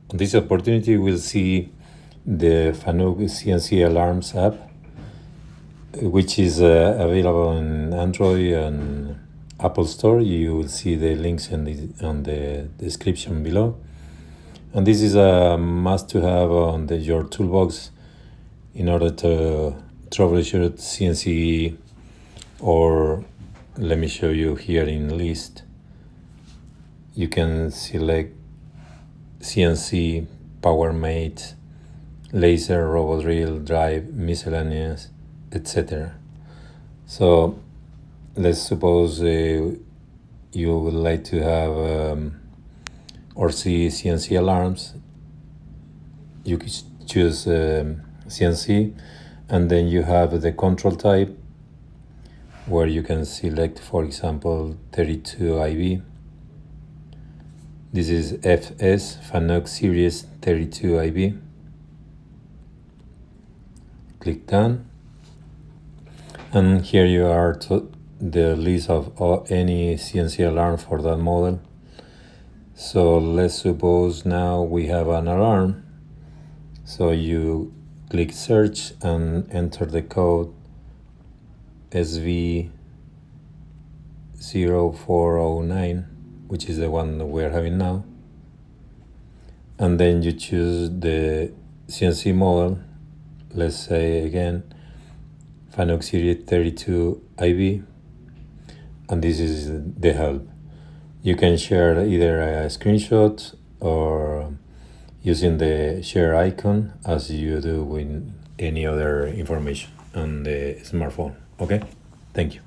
On this opportunity, we'll see the FANUC CNC Alarms app, which is available in Android and Apple Store. You will see the links on the description below. And this is a must to have on your toolbox in order to troubleshoot CNC, or let me show you here in list. You can select CNC, power mate, laser, robot drill, drive, miscellaneous, etc. So let's suppose you would like to have or see CNC alarms. You could choose CNC, and then you have the control type, where you can select, for example, 32IB. This is FS FANUC series 32IB. Click done, and here you are to the list of any CNC alarm for that model. So let's suppose now we have an alarm. So you click search and enter the code SV0409, which is the one that we're having now. And then you choose the CNC model. Let's say again, FANUC series 32IB. And this is the help. You can share either a screenshot or using the share icon as you do with any other information on the smartphone. Okay, thank you.